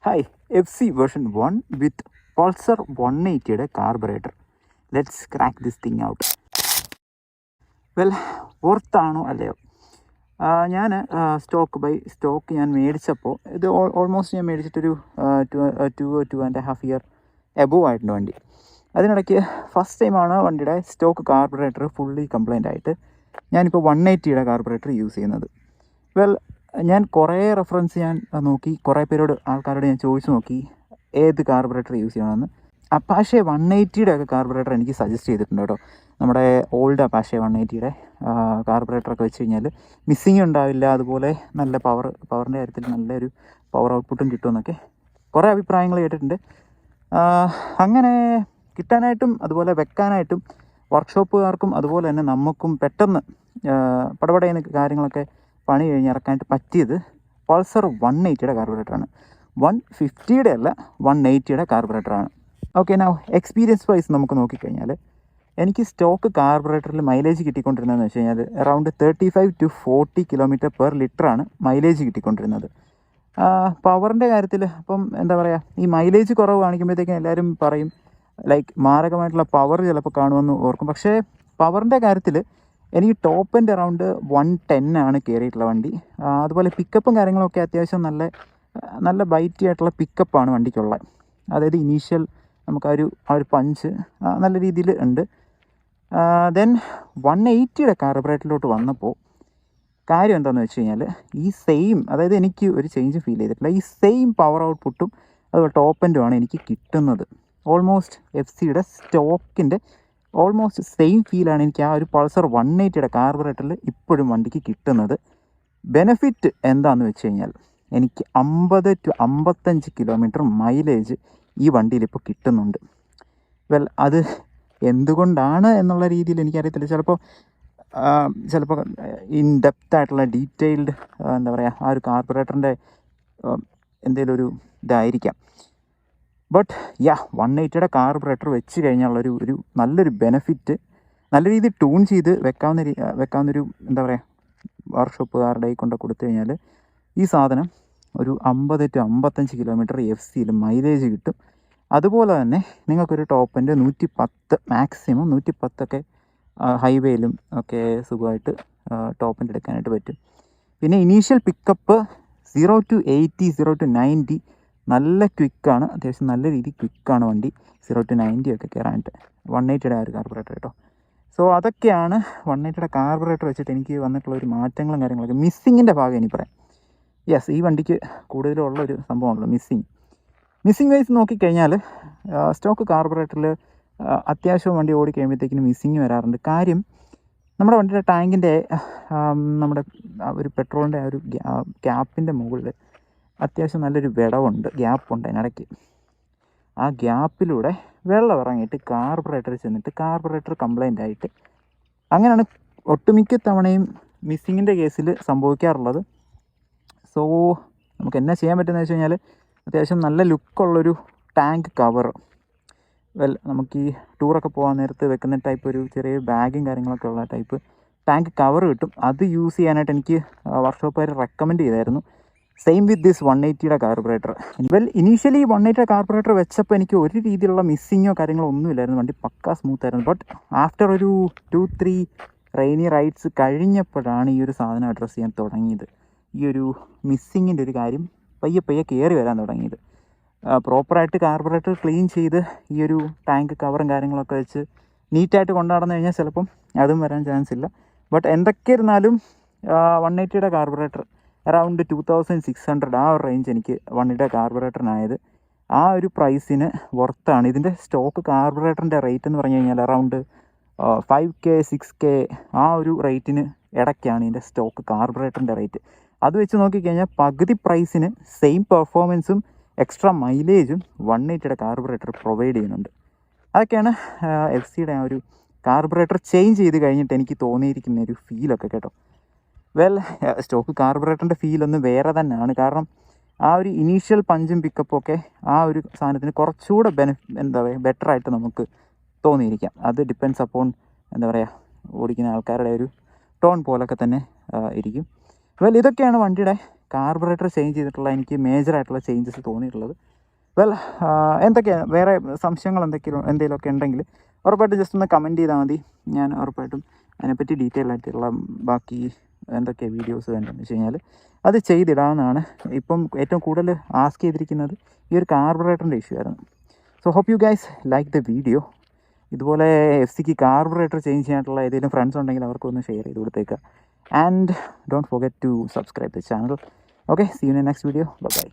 Hi, FC version 1 with Pulsar 180യുടെ carburettor. Let's crack this thing out. Well, വർത്താണോ അല്ലയോ? ഞാൻ സ്റ്റോക്ക് ഞാൻ മേടിച്ചപ്പോൾ ഇത് ഓൾമോസ്റ്റ് ഞാൻ മേടിച്ചിട്ടൊരു 2.5 ഇയർ എബോവ് ആയിട്ടുണ്ട് വണ്ടി. അതിനിടയ്ക്ക് ഫസ്റ്റ് ടൈമാണ് വണ്ടിയുടെ സ്റ്റോക്ക് കാർബറേറ്റർ ഫുള്ളി കംപ്ലൈൻ്റ് ആയിട്ട് ഞാനിപ്പോൾ 180യുടെ കാർബറേറ്റർ യൂസ് ചെയ്യുന്നത്. വെൽ, ഞാൻ കുറേ റെഫറൻസ് ഞാൻ നോക്കി, കുറേ ആൾക്കാരോട് ഞാൻ ചോദിച്ചു നോക്കി ഏത് കാർബറേറ്റർ യൂസ് ചെയ്യണമെന്ന്. അപ്പാഷെ 180യുടെ ഒക്കെ കാർബറേറ്റർ എനിക്ക് സജസ്റ്റ് ചെയ്തിട്ടുണ്ട് കേട്ടോ. നമ്മുടെ ഓൾഡ് അപ്പാഷെ 180യുടെ കാർബറേറ്ററൊക്കെ വെച്ച് കഴിഞ്ഞാൽ മിസ്സിങ് ഉണ്ടാവില്ല, അതുപോലെ നല്ല പവറിൻ്റെ കാര്യത്തിൽ നല്ലൊരു പവർ ഔട്ട്പുട്ടും കിട്ടുമെന്നൊക്കെ കുറേ അഭിപ്രായങ്ങൾ കേട്ടിട്ടുണ്ട്. അങ്ങനെ കിട്ടാനായിട്ടും അതുപോലെ വെക്കാനായിട്ടും വർക്ക്ഷോപ്പുകാർക്കും അതുപോലെ തന്നെ നമുക്കും പെട്ടെന്ന് പടപടയുന്ന കാര്യങ്ങളൊക്കെ പണി കഴിഞ്ഞ് ഇറക്കാനായിട്ട് പറ്റിയത് പൾസർ 180യുടെ കാർബറേറ്ററാണ്. 150യുടെ അല്ല, 180യുടെ കാർബറേറ്ററാണ്. ഓക്കെ, നൗ എക്സ്പീരിയൻസ് വൈസ് നമുക്ക് നോക്കിക്കഴിഞ്ഞാൽ എനിക്ക് സ്റ്റോക്ക് കാർബറേറ്ററിൽ മൈലേജ് കിട്ടിക്കൊണ്ടിരുന്നതെന്ന് വെച്ച് കഴിഞ്ഞാൽ അറൗണ്ട് 35 to 40 km/ലിറ്ററാണ് മൈലേജ് കിട്ടിക്കൊണ്ടിരുന്നത്. പവറിൻ്റെ കാര്യത്തിൽ ഇപ്പം എന്താ പറയുക, ഈ മൈലേജ് കുറവ് കാണിക്കുമ്പോഴത്തേക്കും എല്ലാവരും പറയും ലൈക്ക് മാരകമായിട്ടുള്ള പവർ ചിലപ്പോൾ കാണുമെന്ന് ഓർക്കും. പക്ഷേ പവറിൻ്റെ കാര്യത്തിൽ എനിക്ക് ടോപ്പ് എൻഡ് അറൗണ്ട് 110 ആണ് കയറിയിട്ടുള്ള വണ്ടി. അതുപോലെ പിക്കപ്പും കാര്യങ്ങളൊക്കെ അത്യാവശ്യം നല്ല ബൈറ്റി ആയിട്ടുള്ള പിക്കപ്പാണ് വണ്ടിക്കുള്ളത്. അതായത് ഇനീഷ്യൽ നമുക്ക് ആ ഒരു പഞ്ച് നല്ല രീതിയിൽ ഉണ്ട്. ദെൻ 180യുടെ കാർബറേറ്ററിലോട്ട് വന്നപ്പോൾ കാര്യം എന്താണെന്ന് വെച്ച് കഴിഞ്ഞാൽ ഈ സെയിം, അതായത് എനിക്ക് ഒരു ചേഞ്ച് ഫീൽ ചെയ്തിട്ടില്ല. ഈ സെയിം പവർ ഔട്ട്പുട്ടും അതുപോലെ ടോപ്പ് എൻഡുമാണ് എനിക്ക് കിട്ടുന്നത്. ഓൾമോസ്റ്റ് FCയുടെ സ്റ്റോക്കിൻ്റെ ഓൾമോസ്റ്റ് സെയിം ഫീലാണ് എനിക്ക് ആ ഒരു പൾസർ 180യുടെ കാർബറേറ്ററിൽ ഇപ്പോഴും വണ്ടിക്ക് കിട്ടുന്നത്. ബെനിഫിറ്റ് എന്താണെന്ന് വെച്ച് കഴിഞ്ഞാൽ എനിക്ക് 50 to 55 km മൈലേജ് ഈ വണ്ടിയിൽ ഇപ്പോൾ കിട്ടുന്നുണ്ട്. വെൽ, അത് എന്തുകൊണ്ടാണ് എന്നുള്ള രീതിയിൽ എനിക്കറിയത്തില്ല. ചിലപ്പോൾ ഇൻ ഡെപ്ത് ആയിട്ടുള്ള ഡീറ്റെയിൽഡ് എന്താ പറയുക, ആ ഒരു കാർബറേറ്ററിൻ്റെ എന്തെങ്കിലും ഒരു ഇതായിരിക്കാം. ബട്ട് 180യുടെ കാർബറേറ്റർ വെച്ച് കഴിഞ്ഞാലുള്ളൊരു നല്ലൊരു ബെനിഫിറ്റ്, നല്ല രീതിയിൽ ട്യൂൺ ചെയ്ത് വെക്കാവുന്നൊരു എന്താ പറയുക, വർക്ക്ഷോപ്പുകാരുടെ കൊണ്ട് കൊടുത്തു കഴിഞ്ഞാൽ ഈ സാധനം ഒരു 50 to 55 km FCയിൽ മൈലേജ് കിട്ടും. അതുപോലെ തന്നെ നിങ്ങൾക്കൊരു ടോപ്പ് എൻഡ് 110 മാക്സിമം 110 ഹൈവേയിലും ഒക്കെ സുഖമായിട്ട് ടോപ്പ് എൻഡ് എടുക്കാനായിട്ട് പറ്റും. പിന്നെ ഇനീഷ്യൽ പിക്കപ്പ് 0 to 80, 0 to 90 നല്ല ക്വിക്കാണ്, അത്യാവശ്യം നല്ല രീതിയിൽ ക്വിക്കാണ് വണ്ടി. 0 to 90 ഒക്കെ കയറാനായിട്ട് 180യുടെ ആ ഒരു കാർബറേറ്റർ കേട്ടോ. സോ അതൊക്കെയാണ് 180യുടെ കാർബറേറ്റർ വെച്ചിട്ട് എനിക്ക് വന്നിട്ടുള്ള ഒരു മാറ്റങ്ങളും കാര്യങ്ങളൊക്കെ. മിസ്സിങ്ങിൻ്റെ ഭാഗം എനിക്ക് പറയാം. യെസ്, ഈ വണ്ടിക്ക് കൂടുതലുള്ളൊരു സംഭവമാണല്ലോ മിസ്സിങ് വൈസ് നോക്കിക്കഴിഞ്ഞാൽ സ്റ്റോക്ക് കാർബറേറ്ററിൽ അത്യാവശ്യം വണ്ടി ഓടി കഴിയുമ്പോഴത്തേക്കിനും മിസ്സിങ് വരാറുണ്ട്. കാര്യം നമ്മുടെ വണ്ടിയുടെ ടാങ്കിൻ്റെ നമ്മുടെ ഒരു പെട്രോളിൻ്റെ ആ ഒരു ഗ്യാപ്പിൻ്റെ മുകളിൽ അത്യാവശ്യം നല്ലൊരു ഗ്യാപ്പുണ്ട് അതിനിടയ്ക്ക്. ആ ഗ്യാപ്പിലൂടെ വെള്ളം ഇറങ്ങിയിട്ട് കാർബറേറ്ററിൽ ചെന്നിട്ട് കാർബറേറ്റർ കംപ്ലൈൻ്റ് ആയിട്ട് അങ്ങനെയാണ് ഒട്ടുമിക്ക തവണയും മിസ്സിങ്ങിൻ്റെ കേസിൽ സംഭവിക്കാറുള്ളത്. സോ നമുക്ക് എന്നാ ചെയ്യാൻ പറ്റുന്നത് വെച്ച് കഴിഞ്ഞാൽ അത്യാവശ്യം നല്ല ലുക്കുള്ളൊരു ടാങ്ക് കവർ, വെൽ നമുക്ക് ഈ ടൂറൊക്കെ പോകാൻ നേരത്ത് വെക്കുന്ന ടൈപ്പ് ഒരു ചെറിയ ബാഗും കാര്യങ്ങളൊക്കെ ഉള്ള ടൈപ്പ് ടാങ്ക് കവർ കിട്ടും. അത് യൂസ് ചെയ്യാനായിട്ട് എനിക്ക് വർക്ക്ഷോപ്പുകാർ റെക്കമെൻഡ് ചെയ്തായിരുന്നു. സെയിം വിത്ത് ദിസ് 180യുടെ കാർബറേറ്റർ. വെൽ, ഇനീഷ്യലി 180യുടെ കാർബറേറ്റർ വെച്ചപ്പോൾ എനിക്ക് ഒരു രീതിയിലുള്ള മിസ്സിങ്ങോ കാര്യങ്ങളോ ഒന്നുമില്ലായിരുന്നു. വണ്ടി പക്കാ സ്മൂത്തായിരുന്നു. ബട്ട് ആഫ്റ്റർ ഒരു 2-3 റെയിനി റൈഡ്സ് കഴിഞ്ഞപ്പോഴാണ് ഈ ഒരു സാധനം അഡ്രസ്സ് ചെയ്യാൻ തുടങ്ങിയത്. ഈ ഒരു മിസ്സിങ്ങിൻ്റെ ഒരു കാര്യം പയ്യെ കയറി വരാൻ തുടങ്ങിയത്. പ്രോപ്പറായിട്ട് കാർബറേറ്റർ ക്ലീൻ ചെയ്ത് ഈ ഒരു ടാങ്ക് കവറും കാര്യങ്ങളൊക്കെ വെച്ച് നീറ്റായിട്ട് കൊണ്ടുനടന്നു കഴിഞ്ഞാൽ ചിലപ്പം അതും വരാൻ ചാൻസ് ഇല്ല. ബട്ട് എന്തൊക്കെ ഇരുന്നാലും 180യുടെ കാർബറേറ്റർ അറൗണ്ട് 2600 ആ ഒരു റേഞ്ച് എനിക്ക് 180യുടെ കാർബറേറ്ററിനായത്. ആ ഒരു പ്രൈസിന് വർത്താണ്. ഇതിൻ്റെ സ്റ്റോക്ക് കാർബറേറ്ററിൻ്റെ റേറ്റ് എന്ന് പറഞ്ഞു കഴിഞ്ഞാൽ അറൗണ്ട് 5K 6K ആ ഒരു റേറ്റിന് ഇടയ്ക്കാണ് ഇതിൻ്റെ സ്റ്റോക്ക് കാർബറേറ്ററിൻ്റെ റേറ്റ്. അത് വെച്ച് നോക്കിക്കഴിഞ്ഞാൽ പകുതി പ്രൈസിന് സെയിം പെർഫോമൻസും എക്സ്ട്രാ മൈലേജും 180യുടെ കാർബറേറ്റർ പ്രൊവൈഡ് ചെയ്യുന്നുണ്ട്. അതൊക്കെയാണ് FCയുടെ ആ ഒരു കാർബറേറ്റർ ചേഞ്ച് ചെയ്ത് കഴിഞ്ഞിട്ട് എനിക്ക് തോന്നിയിരിക്കുന്ന ഒരു ഫീലൊക്കെ കേട്ടോ. വെൽ, സ്റ്റോക്ക് കാർബറേറ്ററിൻ്റെ ഫീലൊന്നും വേറെ തന്നെയാണ്. കാരണം ആ ഒരു ഇനീഷ്യൽ പഞ്ചും പിക്കപ്പും ഒക്കെ ആ ഒരു സാധനത്തിന് കുറച്ചുകൂടെ ബെറ്ററായിട്ട് നമുക്ക് തോന്നിയിരിക്കാം. അത് ഡിപ്പെൻസ് അപ്പോൺ എന്താ പറയുക, ഓടിക്കുന്ന ആൾക്കാരുടെ ഒരു ടോൺ പോലൊക്കെ തന്നെ ഇരിക്കും. വെൽ, ഇതൊക്കെയാണ് വണ്ടിയുടെ കാർബറേറ്റർ ചേഞ്ച് ചെയ്തിട്ടുള്ള എനിക്ക് മേജറായിട്ടുള്ള ചേഞ്ചസ് തോന്നിയിട്ടുള്ളത്. വെൽ, എന്തൊക്കെയാണ് വേറെ സംശയങ്ങൾ എന്തെങ്കിലുമൊക്കെ ഉണ്ടെങ്കിൽ ഉറപ്പായിട്ടും ജസ്റ്റ് ഒന്ന് കമൻറ്റ് ചെയ്താൽ മതി. ഞാൻ ഉറപ്പായിട്ടും അതിനെപ്പറ്റി ഡീറ്റെയിൽ ആയിട്ടുള്ള ബാക്കി എന്തൊക്കെയാണ് വീഡിയോസ് വേണ്ടതെന്ന് വെച്ച് കഴിഞ്ഞാൽ അത് ചെയ്തിടാവുന്നതാണ്. ഇപ്പം ഏറ്റവും കൂടുതൽ ആസ്ക് ചെയ്തിരിക്കുന്നത് ഈ ഒരു കാർബറേറ്ററിൻ്റെ ഇഷ്യൂ ആയിരുന്നു. So hope you guys like the video. ഇതുപോലെ FC കാർബറേറ്റർ ചേഞ്ച് ചെയ്യാനായിട്ടുള്ള ഏതെങ്കിലും ഫ്രണ്ട്സ് ഉണ്ടെങ്കിൽ അവർക്കൊന്ന് ഷെയർ ചെയ്ത് കൊടുത്തേക്കുക. And don't forget to subscribe the channel. Okay, see you in next video. By.